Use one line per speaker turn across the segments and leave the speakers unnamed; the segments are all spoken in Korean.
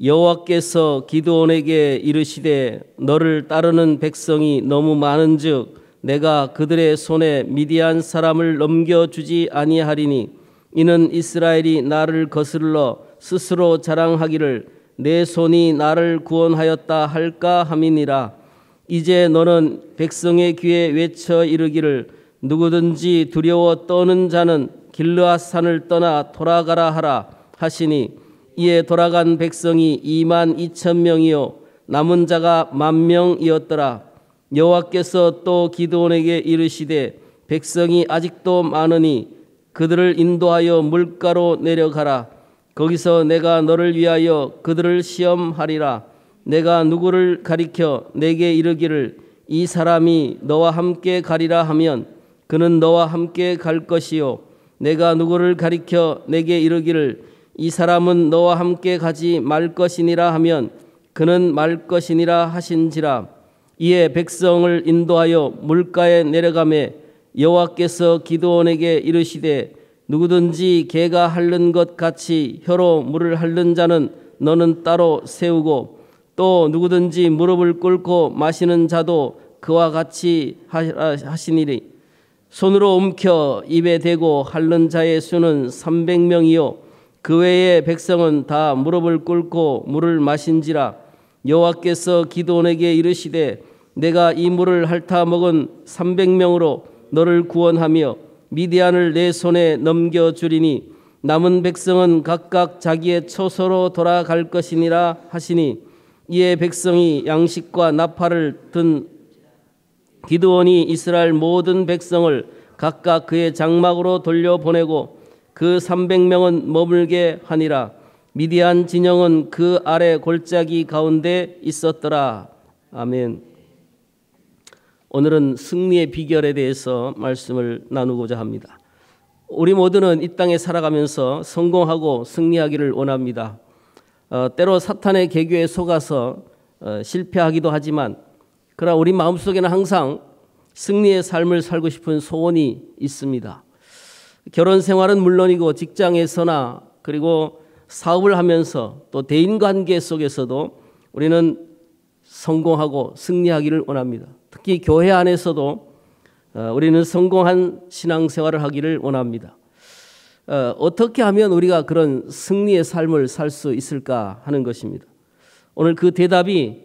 여호와께서 기드온에게 이르시되 너를 따르는 백성이 너무 많은즉 내가 그들의 손에 미디안 사람을 넘겨주지 아니하리니 이는 이스라엘이 나를 거슬러 스스로 자랑하기를 내 손이 나를 구원하였다 할까 함이니라. 이제 너는 백성의 귀에 외쳐 이르기를 누구든지 두려워 떠는 자는 길르앗 산을 떠나 돌아가라 하라 하시니 이에 돌아간 백성이 22,000명이요 남은 자가 10,000명이었더라. 여호와께서 또 기드온에게 이르시되 백성이 아직도 많으니 그들을 인도하여 물가로 내려가라. 거기서 내가 너를 위하여 그들을 시험하리라. 내가 누구를 가리켜 내게 이르기를 이 사람이 너와 함께 가리라 하면 그는 너와 함께 갈 것이요 내가 누구를 가리켜 내게 이르기를 이 사람은 너와 함께 가지 말 것이니라 하면 그는 말 것이니라 하신지라. 이에 백성을 인도하여 물가에 내려가매 여호와께서 기드온에게 이르시되 누구든지 개가 핥는 것 같이 혀로 물을 핥는 자는 너는 따로 세우고 또 누구든지 무릎을 꿇고 마시는 자도 그와 같이 하시니리. 손으로 움켜 입에 대고 핥는 자의 수는 300명이요 그 외의 백성은 다 무릎을 꿇고 물을 마신지라. 여호와께서 기드온에게 이르시되 내가 이 물을 핥아 먹은 300명으로 너를 구원하며 미디안을 내 손에 넘겨주리니 남은 백성은 각각 자기의 처소로 돌아갈 것이니라 하시니 이에 백성이 양식과 나팔을 든 기드온이 이스라엘 모든 백성을 각각 그의 장막으로 돌려보내고 그 300명은 머물게 하니라. 미디안 진영은 그 아래 골짜기 가운데 있었더라. 아멘. 오늘은 승리의 비결에 대해서 말씀을 나누고자 합니다. 우리 모두는 이 땅에 살아가면서 성공하고 승리하기를 원합니다. 때로 사탄의 계교에 속아서 실패하기도 하지만 그러나 우리 마음속에는 항상 승리의 삶을 살고 싶은 소원이 있습니다. 결혼 생활은 물론이고 직장에서나 그리고 사업을 하면서 또 대인관계 속에서도 우리는 성공하고 승리하기를 원합니다. 특히 교회 안에서도 우리는 성공한 신앙생활을 하기를 원합니다. 어떻게 하면 우리가 그런 승리의 삶을 살 수 있을까 하는 것입니다. 오늘 그 대답이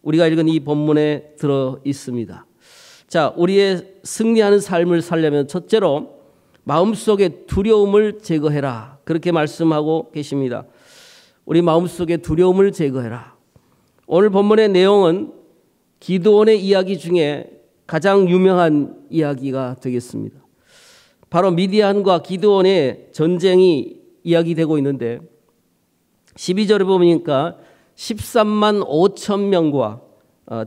우리가 읽은 이 본문에 들어 있습니다. 자, 우리의 승리하는 삶을 살려면 첫째로 마음속의 두려움을 제거해라. 그렇게 말씀하고 계십니다. 우리 마음속의 두려움을 제거해라. 오늘 본문의 내용은 기드온의 이야기 중에 가장 유명한 이야기가 되겠습니다. 바로 미디안과 기드온의 전쟁이 이야기되고 있는데 12절에 보니까 13만 5천 명과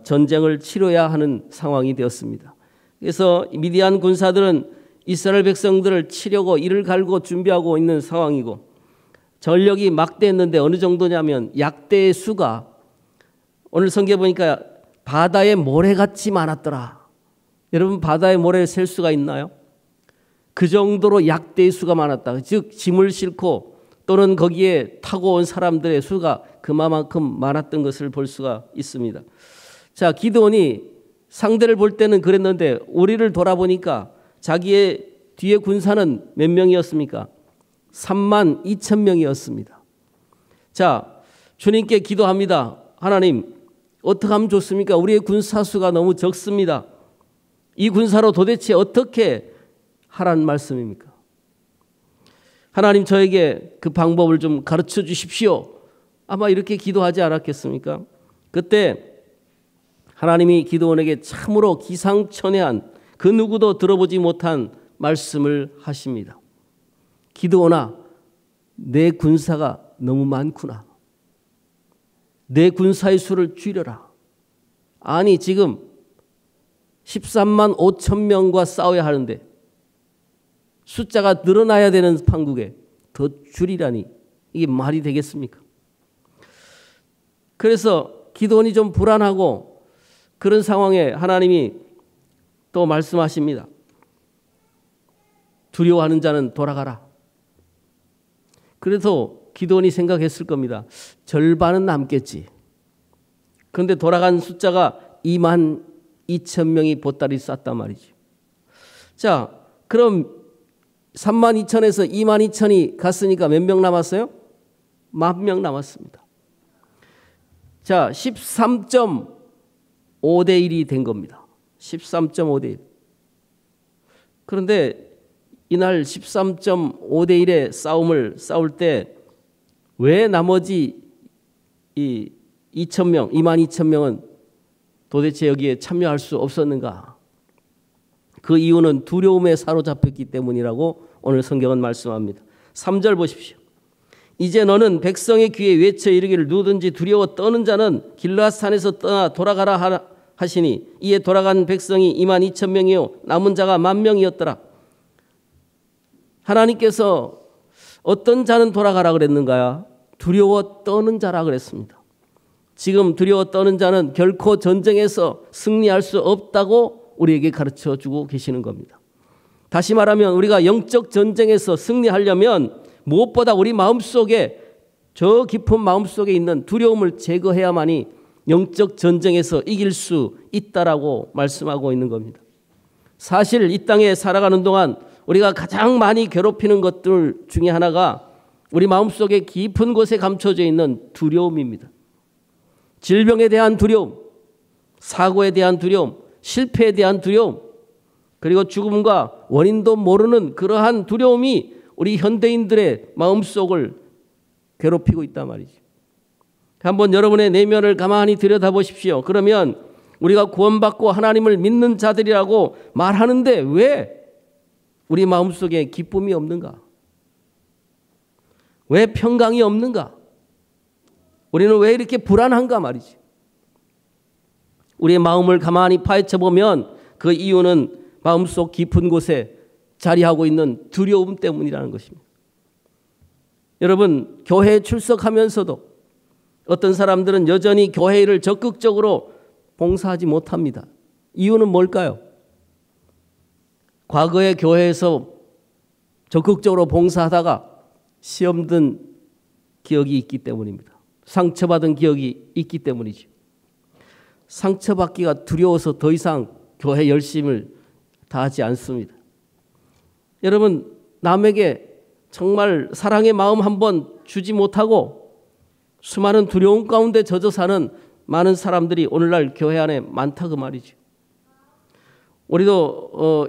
전쟁을 치러야 하는 상황이 되었습니다. 그래서 미디안 군사들은 이스라엘 백성들을 치려고 이를 갈고 준비하고 있는 상황이고 전력이 막대했는데 어느 정도냐면 약대의 수가 오늘 성경에 보니까 바다의 모래같이 많았더라. 여러분 바다의 모래를 셀 수가 있나요? 그 정도로 약대의 수가 많았다. 즉 짐을 싣고 또는 거기에 타고 온 사람들의 수가 그만큼 많았던 것을 볼 수가 있습니다. 자, 기드온이 상대를 볼 때는 그랬는데 우리를 돌아보니까 자기의 뒤에 군사는 몇 명이었습니까? 32,000명이었습니다. 자, 주님께 기도합니다. 하나님, 어떻게 하면 좋습니까? 우리의 군사 수가 너무 적습니다. 이 군사로 도대체 어떻게 하라는 말씀입니까? 하나님, 저에게 그 방법을 좀 가르쳐 주십시오. 아마 이렇게 기도하지 않았겠습니까? 그때 하나님이 기드온에게 참으로 기상천외한 그 누구도 들어보지 못한 말씀을 하십니다. 기드온아, 내 군사가 너무 많구나. 내 군사의 수를 줄여라. 아니 지금 13만 5천 명과 싸워야 하는데 숫자가 늘어나야 되는 판국에 더 줄이라니 이게 말이 되겠습니까? 그래서 기드온이 좀 불안하고 그런 상황에 하나님이 또 말씀하십니다. 두려워하는 자는 돌아가라. 그래서 기드온이 생각했을 겁니다. 절반은 남겠지. 그런데 돌아간 숫자가 2만 2천 명이 보따리 쌌단 말이죠. 자, 그럼 3만 2천에서 2만 2천이 갔으니까 몇 명 남았어요? 10,000명 남았습니다. 자, 13.5대 1이 된 겁니다. 13.5대 1. 그런데 이날 13.5대 1의 싸움을 싸울 때 왜 나머지 이 2,000명, 2만 2천 명은 도대체 여기에 참여할 수 없었는가? 그 이유는 두려움에 사로잡혔기 때문이라고 오늘 성경은 말씀합니다. 3절 보십시오. 이제 너는 백성의 귀에 외쳐 이르기를 누구든지 두려워 떠는 자는 길르앗산에서 떠나 돌아가라 하시니 이에 돌아간 백성이 2만 2천 명이요 남은 자가 10,000명이었더라. 하나님께서 어떤 자는 돌아가라 그랬는가요? 두려워 떠는 자라 그랬습니다. 지금 두려워 떠는 자는 결코 전쟁에서 승리할 수 없다고 우리에게 가르쳐 주고 계시는 겁니다. 다시 말하면 우리가 영적 전쟁에서 승리하려면 무엇보다 우리 마음속에 저 깊은 마음속에 있는 두려움을 제거해야만이 영적 전쟁에서 이길 수 있다라고 말씀하고 있는 겁니다. 사실 이 땅에 살아가는 동안 우리가 가장 많이 괴롭히는 것들 중에 하나가 우리 마음속에 깊은 곳에 감춰져 있는 두려움입니다. 질병에 대한 두려움, 사고에 대한 두려움, 실패에 대한 두려움, 그리고 죽음과 원인도 모르는 그러한 두려움이 우리 현대인들의 마음속을 괴롭히고 있단 말이죠. 한번 여러분의 내면을 가만히 들여다보십시오. 그러면 우리가 구원받고 하나님을 믿는 자들이라고 말하는데 왜 우리 마음속에 기쁨이 없는가? 왜 평강이 없는가? 우리는 왜 이렇게 불안한가 말이지. 우리의 마음을 가만히 파헤쳐 보면 그 이유는 마음속 깊은 곳에 자리하고 있는 두려움 때문이라는 것입니다. 여러분, 교회에 출석하면서도 어떤 사람들은 여전히 교회를 적극적으로 봉사하지 못합니다. 이유는 뭘까요? 과거에 교회에서 적극적으로 봉사하다가 시험 든 기억이 있기 때문입니다. 상처받은 기억이 있기 때문이죠. 상처받기가 두려워서 더 이상 교회 열심을 다하지 않습니다. 여러분, 남에게 정말 사랑의 마음 한번 주지 못하고 수많은 두려움 가운데 젖어 사는 많은 사람들이 오늘날 교회 안에 많다 그 말이죠. 우리도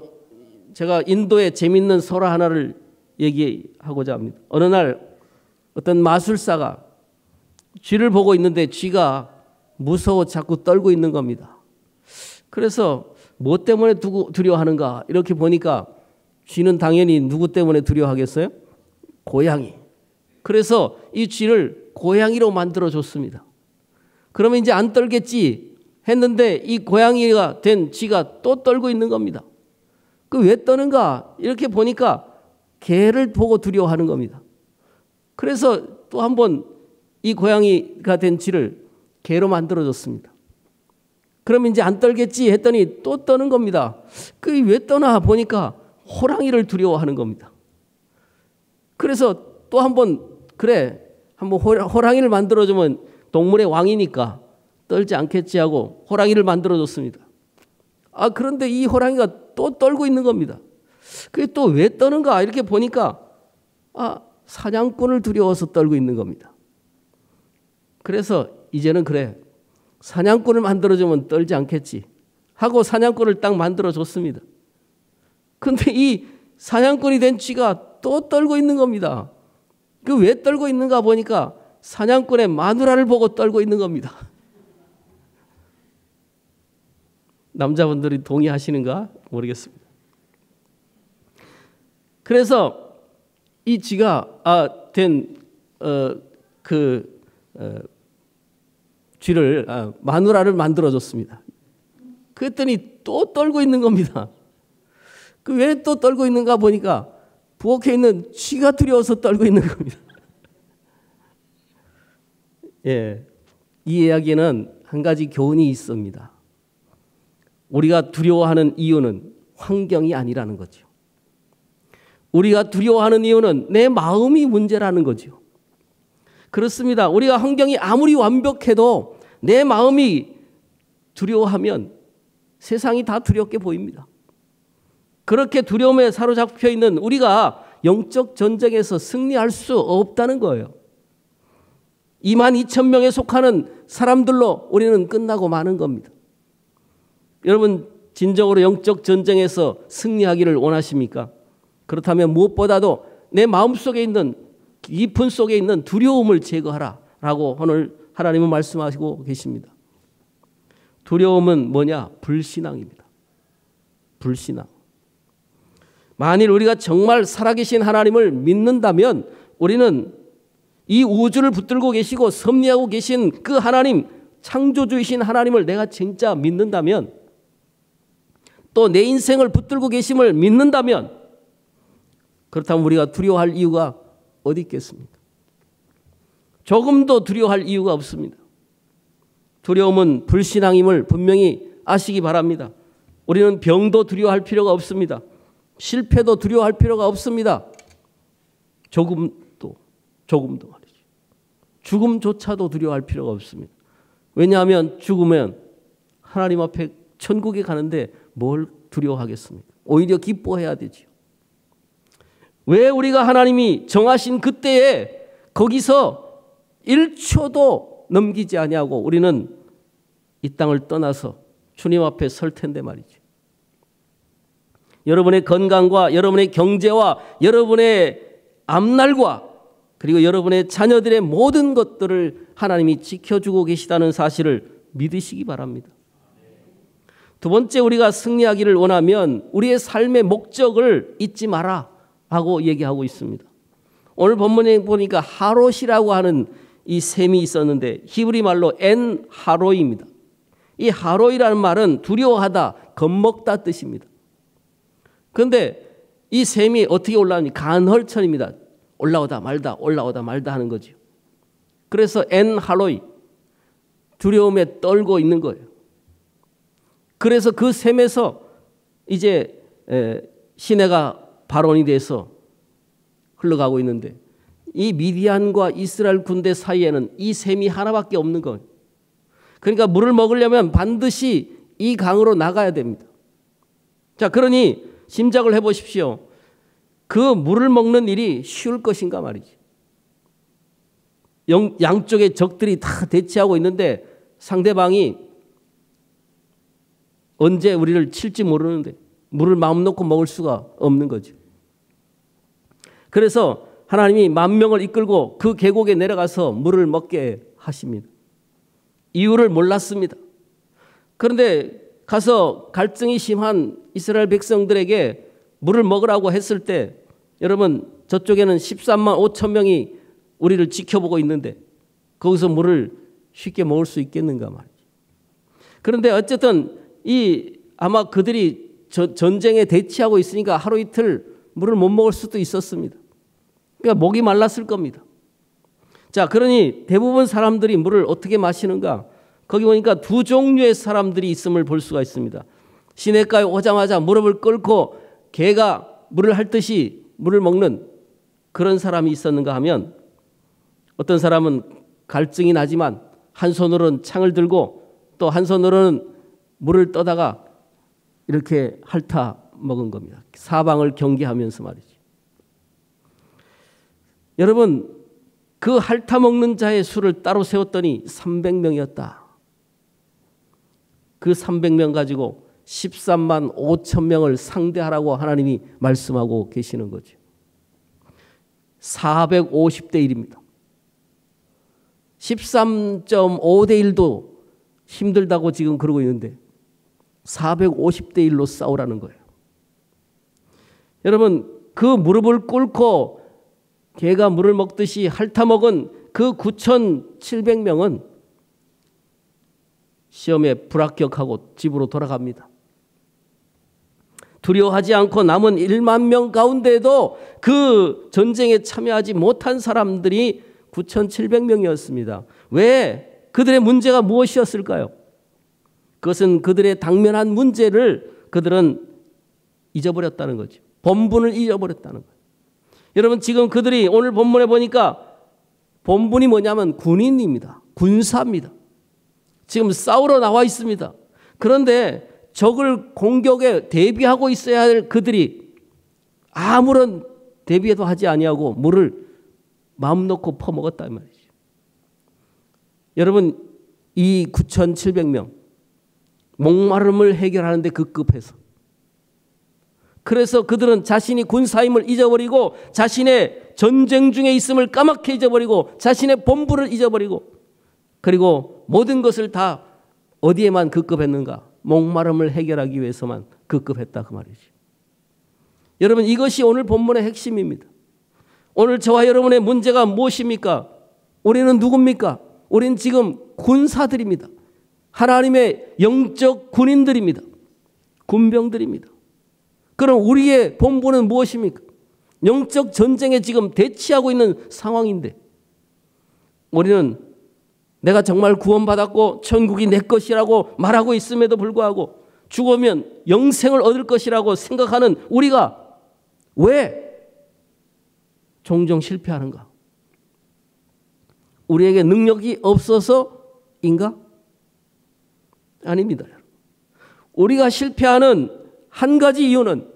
제가 인도의 재밌는 설화 하나를 얘기하고자 합니다. 어느 날 어떤 마술사가 쥐를 보고 있는데 쥐가 무서워 자꾸 떨고 있는 겁니다. 그래서 뭐 때문에 두려워하는가 이렇게 보니까 쥐는 당연히 누구 때문에 두려워하겠어요? 고양이. 그래서 이 쥐를 고양이로 만들어줬습니다. 그러면 이제 안 떨겠지 했는데 이 고양이가 된 쥐가 또 떨고 있는 겁니다. 그 왜 떠는가 이렇게 보니까 개를 보고 두려워하는 겁니다. 그래서 또 한 번 이 고양이가 된 쥐를 개로 만들어줬습니다. 그럼 이제 안 떨겠지 했더니 또 떠는 겁니다. 그 왜 떠나 보니까 호랑이를 두려워하는 겁니다. 그래서 또 한 번 그래 한번 호랑이를 만들어주면 동물의 왕이니까 떨지 않겠지 하고 호랑이를 만들어줬습니다. 그런데 이 호랑이가 또 떨고 있는 겁니다. 그게 또 왜 떠는가 이렇게 보니까 사냥꾼을 두려워서 떨고 있는 겁니다. 그래서 이제는 그래 사냥꾼을 만들어주면 떨지 않겠지 하고 사냥꾼을 딱 만들어줬습니다. 근데 이 사냥꾼이 된 쥐가 또 떨고 있는 겁니다. 그 왜 떨고 있는가 보니까 사냥꾼의 마누라를 보고 떨고 있는 겁니다. 남자분들이 동의하시는가 모르겠습니다. 그래서 이 쥐가 쥐를 마누라를 만들어줬습니다. 그랬더니 또 떨고 있는 겁니다. 그 왜 또 떨고 있는가 보니까 부엌에 있는 쥐가 두려워서 떨고 있는 겁니다. 예, 이 이야기는 한 가지 교훈이 있습니다. 우리가 두려워하는 이유는 환경이 아니라는 거죠. 우리가 두려워하는 이유는 내 마음이 문제라는 거죠. 그렇습니다. 우리가 환경이 아무리 완벽해도 내 마음이 두려워하면 세상이 다 두렵게 보입니다. 그렇게 두려움에 사로잡혀 있는 우리가 영적 전쟁에서 승리할 수 없다는 거예요. 22,000명에 속하는 사람들로 우리는 끝나고 마는 겁니다. 여러분, 진정으로 영적 전쟁에서 승리하기를 원하십니까? 그렇다면 무엇보다도 내 마음속에 있는 깊은 속에 있는 두려움을 제거하라라고 오늘 하나님은 말씀하시고 계십니다. 두려움은 뭐냐? 불신앙입니다. 불신앙. 만일 우리가 정말 살아계신 하나님을 믿는다면 우리는 이 우주를 붙들고 계시고 섭리하고 계신 그 하나님, 창조주이신 하나님을 내가 진짜 믿는다면, 또 내 인생을 붙들고 계심을 믿는다면, 그렇다면 우리가 두려워할 이유가 어디 있겠습니까? 조금도 두려워할 이유가 없습니다. 두려움은 불신앙임을 분명히 아시기 바랍니다. 우리는 병도 두려워할 필요가 없습니다. 실패도 두려워할 필요가 없습니다. 조금도 말이죠. 죽음조차도 두려워할 필요가 없습니다. 왜냐하면 죽으면 하나님 앞에 천국에 가는데 뭘 두려워하겠습니까? 오히려 기뻐해야 되죠. 왜 우리가 하나님이 정하신 그때에 거기서 1초도 넘기지 아니하고 우리는 이 땅을 떠나서 주님 앞에 설 텐데 말이죠. 여러분의 건강과 여러분의 경제와 여러분의 앞날과 그리고 여러분의 자녀들의 모든 것들을 하나님이 지켜주고 계시다는 사실을 믿으시기 바랍니다. 두 번째, 우리가 승리하기를 원하면 우리의 삶의 목적을 잊지 마라 하고 얘기하고 있습니다. 오늘 본문에 보니까 하롯이라고 하는 이 셈이 있었는데 히브리 말로 엔 하로이입니다. 이 하로이라는 말은 두려워하다, 겁먹다 뜻입니다. 그런데 이 셈이 어떻게 올라오니? 간헐천입니다. 올라오다 말다 올라오다 말다 하는 거죠. 그래서 엔 하로이, 두려움에 떨고 있는 거예요. 그래서 그 셈에서 이제 시내가 발원이 돼서 흘러가고 있는데 이 미디안과 이스라엘 군대 사이에는 이 셈이 하나밖에 없는 거예요. 그러니까 물을 먹으려면 반드시 이 강으로 나가야 됩니다. 자, 그러니 짐작을 해보십시오. 그 물을 먹는 일이 쉬울 것인가 말이지. 양쪽에 적들이 다 대치하고 있는데 상대방이 언제 우리를 칠지 모르는데 물을 마음 놓고 먹을 수가 없는 거죠. 그래서 하나님이 10,000명을 이끌고 그 계곡에 내려가서 물을 먹게 하십니다. 이유를 몰랐습니다. 그런데 가서 갈증이 심한 이스라엘 백성들에게 물을 먹으라고 했을 때 여러분, 저쪽에는 135,000명이 우리를 지켜보고 있는데 거기서 물을 쉽게 먹을 수 있겠는가 말이죠. 그런데 어쨌든 아마 그들이 전쟁에 대치하고 있으니까 하루 이틀 물을 못 먹을 수도 있었습니다. 그러니까 목이 말랐을 겁니다. 자, 그러니 대부분 사람들이 물을 어떻게 마시는가? 거기 보니까 두 종류의 사람들이 있음을 볼 수가 있습니다. 시냇가에 오자마자 무릎을 꿇고 개가 물을 핥듯이 물을 먹는 그런 사람이 있었는가 하면, 어떤 사람은 갈증이 나지만 한 손으로는 창을 들고 또 한 손으로는 물을 떠다가 이렇게 핥아 먹은 겁니다. 사방을 경계하면서 말이죠. 여러분, 그 핥아 먹는 자의 수를 따로 세웠더니 300명이었다. 그 300명 가지고 135,000명을 상대하라고 하나님이 말씀하고 계시는 거죠. 450대 1입니다. 13.5대 1도 힘들다고 지금 그러고 있는데 450대 1로 싸우라는 거예요. 여러분, 그 무릎을 꿇고 개가 물을 먹듯이 핥아먹은 그 9,700명은 시험에 불합격하고 집으로 돌아갑니다. 두려워하지 않고 남은 10,000명 가운데도 그 전쟁에 참여하지 못한 사람들이 9,700명이었습니다. 왜? 그들의 문제가 무엇이었을까요? 그것은 그들의 당면한 문제를 그들은 잊어버렸다는 거죠. 본분을 잊어버렸다는 거예요. 여러분, 지금 그들이 오늘 본문에 보니까 본분이 뭐냐면 군인입니다. 군사입니다. 지금 싸우러 나와 있습니다. 그런데 적을 공격에 대비하고 있어야 할 그들이 아무런 대비도 하지 아니하고 물을 마음 놓고 퍼먹었다 이 말이죠. 여러분, 이 9,700명 목마름을 해결하는 데 급급해서, 그래서 그들은 자신이 군사임을 잊어버리고 자신의 전쟁 중에 있음을 까맣게 잊어버리고 자신의 본분을 잊어버리고, 그리고 모든 것을 다 어디에만 급급했는가? 목마름을 해결하기 위해서만 급급했다 그 말이지. 여러분, 이것이 오늘 본문의 핵심입니다. 오늘 저와 여러분의 문제가 무엇입니까? 우리는 누굽니까? 우리는 지금 군사들입니다. 하나님의 영적 군인들입니다. 군병들입니다. 그럼 우리의 본분은 무엇입니까? 영적 전쟁에 지금 대치하고 있는 상황인데, 우리는 내가 정말 구원받았고 천국이 내 것이라고 말하고 있음에도 불구하고 죽으면 영생을 얻을 것이라고 생각하는 우리가 왜 종종 실패하는가? 우리에게 능력이 없어서인가? 아닙니다. 우리가 실패하는 한 가지 이유는,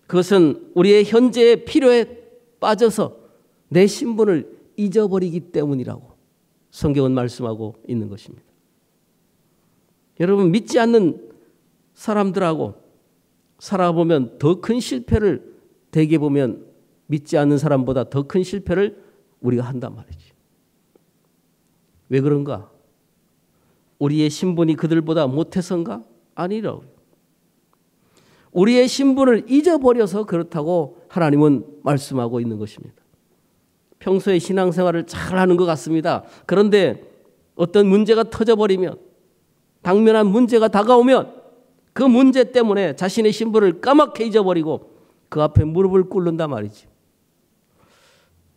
그것은 우리의 현재의 필요에 빠져서 내 신분을 잊어버리기 때문이라고 성경은 말씀하고 있는 것입니다. 여러분, 믿지 않는 사람들하고 살아보면 더 큰 실패를, 대개 보면 믿지 않는 사람보다 더 큰 실패를 우리가 한단 말이지. 왜 그런가? 우리의 신분이 그들보다 못해서인가? 아니라고요. 우리의 신분을 잊어버려서 그렇다고 하나님은 말씀하고 있는 것입니다. 평소에 신앙생활을 잘하는 것 같습니다. 그런데 어떤 문제가 터져버리면, 당면한 문제가 다가오면 그 문제 때문에 자신의 신분을 까맣게 잊어버리고 그 앞에 무릎을 꿇는단 말이지.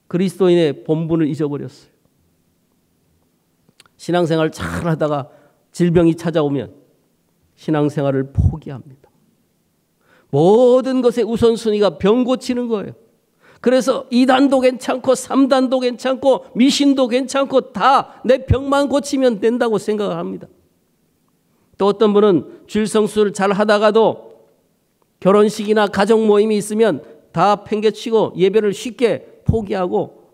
그리스도인의 본분을 잊어버렸어요. 신앙생활 잘하다가 질병이 찾아오면 신앙생활을 포기합니다. 모든 것의 우선순위가 병 고치는 거예요. 그래서 2단도 괜찮고 3단도 괜찮고 미신도 괜찮고 다 내 병만 고치면 된다고 생각을 합니다. 또 어떤 분은 주일성수를 잘 하다가도 결혼식이나 가정 모임이 있으면 다 팽개치고 예배를 쉽게 포기하고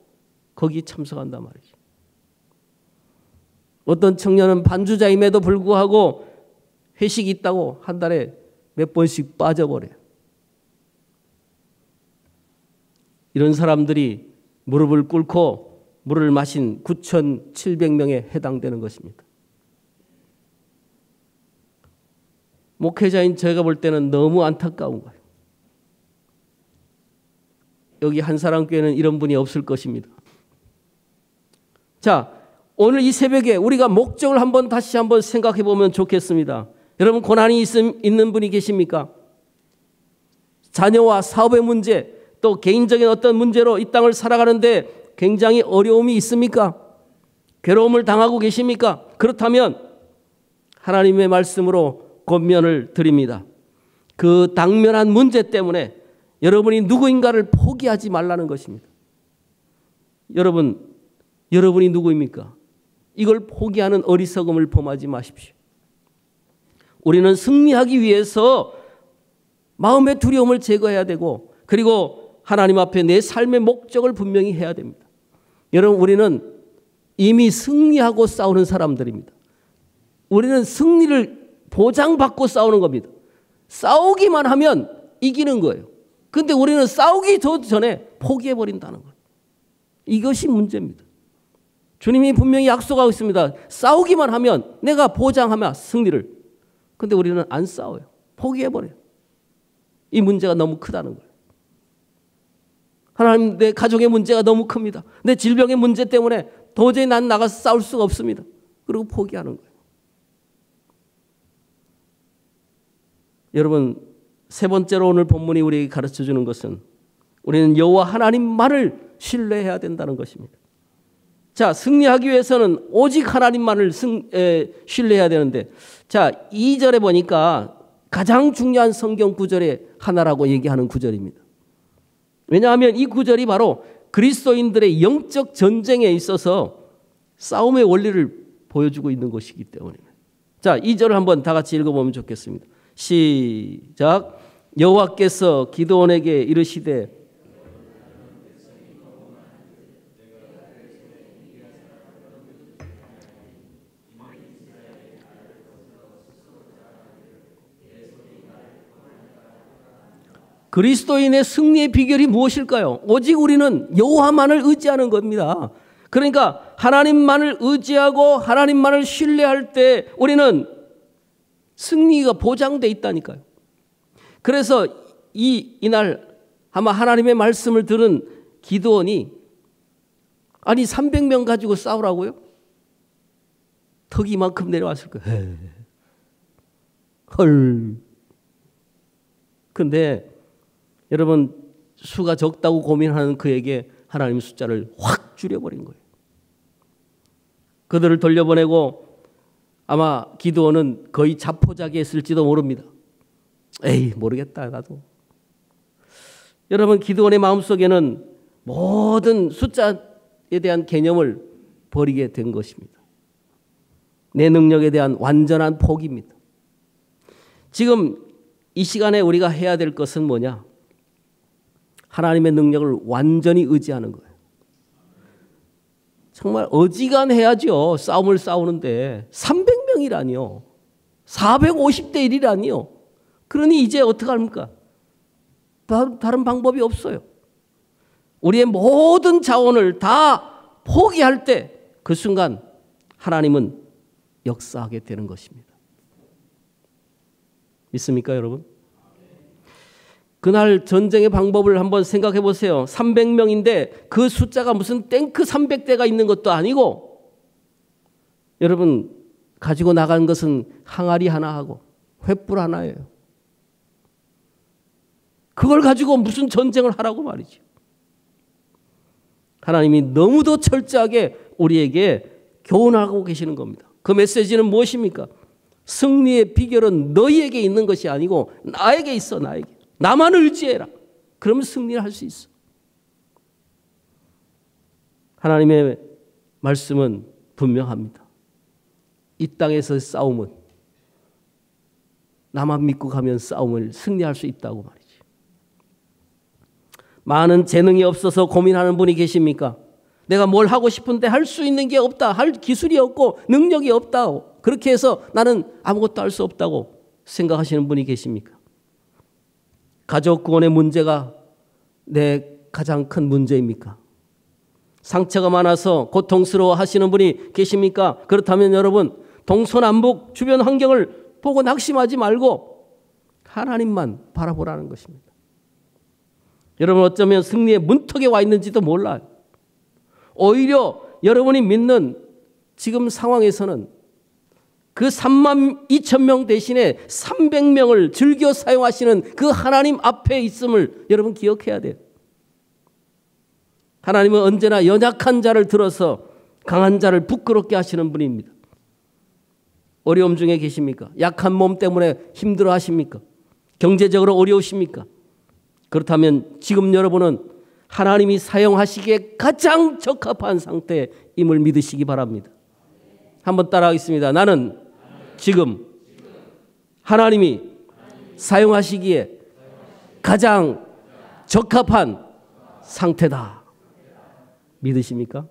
거기 참석한단 말이죠. 어떤 청년은 반주자임에도 불구하고 회식이 있다고 한 달에 몇 번씩 빠져버려요. 이런 사람들이 무릎을 꿇고 물을 마신 9,700명에 해당되는 것입니다. 목회자인 제가 볼 때는 너무 안타까운 거예요. 여기 한사람교회는 이런 분이 없을 것입니다. 자, 오늘 이 새벽에 우리가 목적을 다시 한번 생각해 보면 좋겠습니다. 여러분, 고난이 있는 분이 계십니까? 자녀와 사업의 문제, 또 개인적인 어떤 문제로 이 땅을 살아가는데 굉장히 어려움이 있습니까? 괴로움을 당하고 계십니까? 그렇다면 하나님의 말씀으로 권면을 드립니다. 그 당면한 문제 때문에 여러분이 누구인가를 포기하지 말라는 것입니다. 여러분이 누구입니까? 이걸 포기하는 어리석음을 범하지 마십시오. 우리는 승리하기 위해서 마음의 두려움을 제거해야 되고, 그리고 하나님 앞에 내 삶의 목적을 분명히 해야 됩니다. 여러분, 우리는 이미 승리하고 싸우는 사람들입니다. 우리는 승리를 보장받고 싸우는 겁니다. 싸우기만 하면 이기는 거예요. 그런데 우리는 싸우기 전에 포기해버린다는 거예요. 이것이 문제입니다. 주님이 분명히 약속하고 있습니다. 싸우기만 하면 내가 보장하면 승리를. 그런데 우리는 안 싸워요. 포기해버려요. 이 문제가 너무 크다는 거예요. 하나님, 내 가족의 문제가 너무 큽니다. 내 질병의 문제 때문에 도저히 난 나가서 싸울 수가 없습니다. 그리고 포기하는 거예요. 여러분, 세 번째로 오늘 본문이 우리에게 가르쳐주는 것은 우리는 여호와 하나님만을 신뢰해야 된다는 것입니다. 자, 승리하기 위해서는 오직 하나님만을 신뢰해야 되는데, 자, 2절에 보니까 가장 중요한 성경 구절의 하나라고 얘기하는 구절입니다. 왜냐하면 이 구절이 바로 그리스도인들의 영적 전쟁에 있어서 싸움의 원리를 보여주고 있는 것이기 때문입니다. 자, 2절을 한번 다 같이 읽어보면 좋겠습니다. 시작. 여호와께서 기드온에게 이르시되 그리스도인의 승리의 비결이 무엇일까요? 오직 우리는 여호와만을 의지하는 겁니다. 그러니까 하나님만을 의지하고 하나님만을 신뢰할 때 우리는 승리가 보장돼 있다니까요. 그래서 이날 아마 하나님의 말씀을 들은 기드온이 아니 300명 가지고 싸우라고요? 턱이 이만큼 내려왔을 거예요. 헐. 근데 여러분 수가 적다고 고민하는 그에게 하나님 숫자를 확 줄여버린 거예요. 그들을 돌려보내고 아마 기드온은 거의 자포자기했을지도 모릅니다. 에이 모르겠다 나도. 여러분 기드온의 마음속에는 모든 숫자에 대한 개념을 버리게 된 것입니다. 내 능력에 대한 완전한 포기입니다. 지금 이 시간에 우리가 해야 될 것은 뭐냐? 하나님의 능력을 완전히 의지하는 거예요. 정말 어지간해야죠. 싸움을 싸우는데 300명이라니요. 450대 1이라니요. 그러니 이제 어떡합니까? 다른 방법이 없어요. 우리의 모든 자원을 다 포기할 때 그 순간 하나님은 역사하게 되는 것입니다. 믿습니까, 여러분? 그날 전쟁의 방법을 한번 생각해 보세요. 300명인데 그 숫자가 무슨 탱크 300대가 있는 것도 아니고 여러분 가지고 나간 것은 항아리 하나하고 횃불 하나예요. 그걸 가지고 무슨 전쟁을 하라고 말이죠. 하나님이 너무도 철저하게 우리에게 교훈하고 계시는 겁니다. 그 메시지는 무엇입니까? 승리의 비결은 너희에게 있는 것이 아니고 나에게 있어. 나에게. 나만 의지해라. 그러면 승리를 할 수 있어. 하나님의 말씀은 분명합니다. 이 땅에서의 싸움은 나만 믿고 가면 싸움을 승리할 수 있다고 말이지. 많은 재능이 없어서 고민하는 분이 계십니까? 내가 뭘 하고 싶은데 할 수 있는 게 없다. 할 기술이 없고 능력이 없다. 그렇게 해서 나는 아무것도 할 수 없다고 생각하시는 분이 계십니까? 가족 구원의 문제가 내 가장 큰 문제입니까? 상처가 많아서 고통스러워 하시는 분이 계십니까? 그렇다면 여러분 동서남북 주변 환경을 보고 낙심하지 말고 하나님만 바라보라는 것입니다. 여러분 어쩌면 승리의 문턱에 와 있는지도 몰라요. 오히려 여러분이 믿는 지금 상황에서는 그 32,000명 대신에 300명을 즐겨 사용하시는 그 하나님 앞에 있음을 여러분 기억해야 돼요. 하나님은 언제나 연약한 자를 들어서 강한 자를 부끄럽게 하시는 분입니다. 어려움 중에 계십니까? 약한 몸 때문에 힘들어 하십니까? 경제적으로 어려우십니까? 그렇다면 지금 여러분은 하나님이 사용하시기에 가장 적합한 상태임을 믿으시기 바랍니다. 한번 따라하겠습니다. 나는 지금 하나님이 사용하시기에 가장 적합한 상태다. 믿으십니까?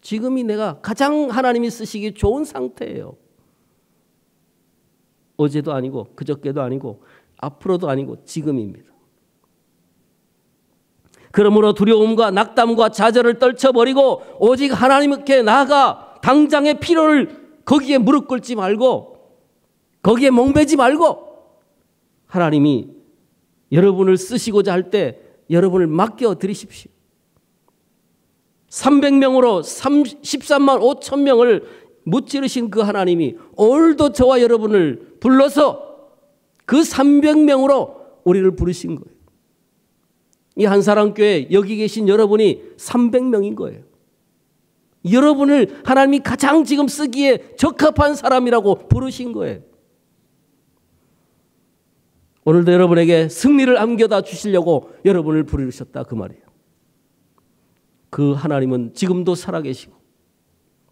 지금이 내가 가장 하나님이 쓰시기 좋은 상태예요. 어제도 아니고 그저께도 아니고 앞으로도 아니고 지금입니다. 그러므로 두려움과 낙담과 좌절을 떨쳐버리고 오직 하나님께 나아가 당장의 필요를 거기에 무릎 꿇지 말고 거기에 멍매지 말고 하나님이 여러분을 쓰시고자 할 때 여러분을 맡겨 드리십시오. 300명으로 13만 5천 명을 무찌르신 그 하나님이 오늘도 저와 여러분을 불러서 그 300명으로 우리를 부르신 거예요. 이 한사랑교회 여기 계신 여러분이 300명인 거예요. 여러분을 하나님이 가장 지금 쓰기에 적합한 사람이라고 부르신 거예요. 오늘도 여러분에게 승리를 안겨다 주시려고 여러분을 부르셨다 그 말이에요. 그 하나님은 지금도 살아계시고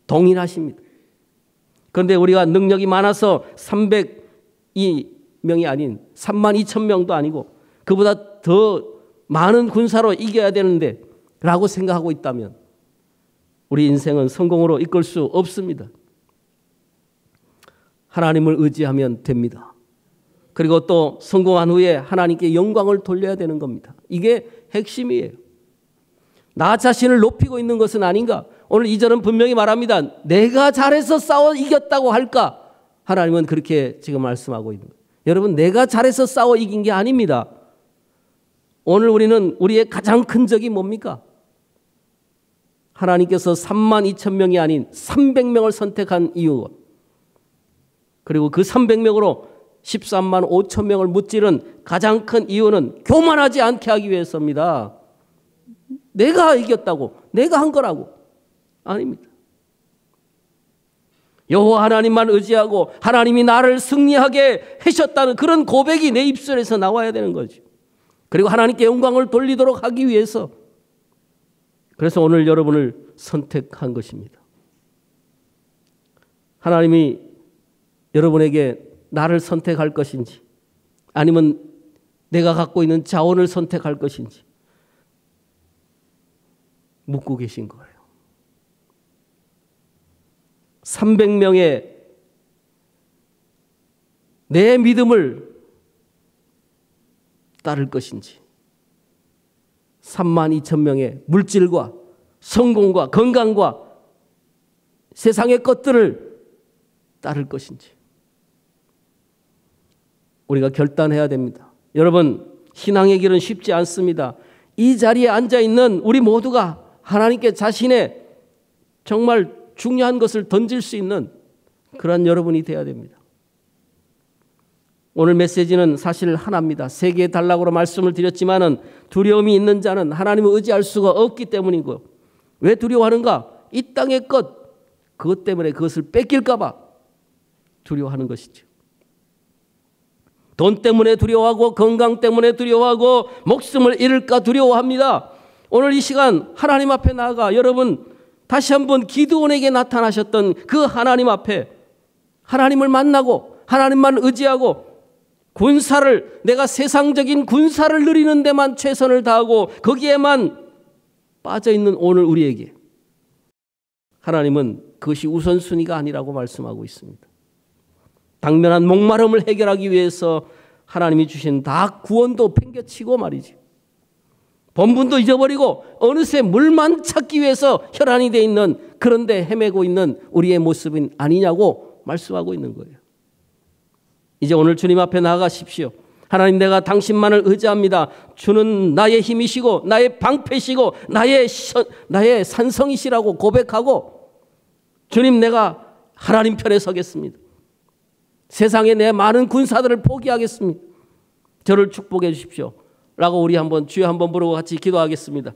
동일하십니다. 그런데 우리가 능력이 많아서 302명이 아닌 32,000명도 아니고 그보다 더 많은 군사로 이겨야 되는데 라고 생각하고 있다면 우리 인생은 성공으로 이끌 수 없습니다. 하나님을 의지하면 됩니다. 그리고 또 성공한 후에 하나님께 영광을 돌려야 되는 겁니다. 이게 핵심이에요. 나 자신을 높이고 있는 것은 아닌가? 오늘 2절은 분명히 말합니다. 내가 잘해서 싸워 이겼다고 할까? 하나님은 그렇게 지금 말씀하고 있는 거예요. 여러분, 내가 잘해서 싸워 이긴 게 아닙니다. 오늘 우리의 가장 큰 적이 뭡니까? 하나님께서 32,000명이 아닌 300명을 선택한 이유, 그리고 그 300명으로 13만 5천 명을 무찌른 가장 큰 이유는 교만하지 않게 하기 위해서입니다. 내가 이겼다고, 내가 한 거라고. 아닙니다. 여호와 하나님만 의지하고 하나님이 나를 승리하게 하셨다는 그런 고백이 내 입술에서 나와야 되는 거죠. 그리고 하나님께 영광을 돌리도록 하기 위해서, 그래서 오늘 여러분을 선택한 것입니다. 하나님이 여러분에게 나를 선택할 것인지 아니면 내가 갖고 있는 자원을 선택할 것인지 묻고 계신 거예요. 300명의 내 믿음을 따를 것인지 32,000명의 물질과 성공과 건강과 세상의 것들을 따를 것인지 우리가 결단해야 됩니다. 여러분, 신앙의 길은 쉽지 않습니다. 이 자리에 앉아있는 우리 모두가 하나님께 자신의 정말 중요한 것을 던질 수 있는 그런 여러분이 되어야 됩니다. 오늘 메시지는 사실 하나입니다. 세 개의 단락으로 말씀을 드렸지만은 두려움이 있는 자는 하나님을 의지할 수가 없기 때문이고요. 왜 두려워하는가? 이 땅의 것, 그것 때문에 그것을 뺏길까 봐 두려워하는 것이죠. 돈 때문에 두려워하고 건강 때문에 두려워하고 목숨을 잃을까 두려워합니다. 오늘 이 시간 하나님 앞에 나아가 여러분 다시 한번 기드온에게 나타나셨던 그 하나님 앞에 하나님을 만나고 하나님만 의지하고 군사를, 내가 세상적인 군사를 누리는 데만 최선을 다하고 거기에만 빠져있는 오늘 우리에게 하나님은 그것이 우선순위가 아니라고 말씀하고 있습니다. 당면한 목마름을 해결하기 위해서 하나님이 주신 다 구원도 팽개치고 말이지, 본분도 잊어버리고 어느새 물만 찾기 위해서 혈안이 돼 있는, 그런데 헤매고 있는 우리의 모습은 아니냐고 말씀하고 있는 거예요. 이제 오늘 주님 앞에 나아가십시오. 하나님, 내가 당신만을 의지합니다. 주는 나의 힘이시고 나의 방패시고 나의 산성이시라고 고백하고, 주님, 내가 하나님 편에 서겠습니다. 세상에 내 많은 군사들을 포기하겠습니다. 저를 축복해 주십시오 라고 우리 한번 주여 한번 부르고 같이 기도하겠습니다.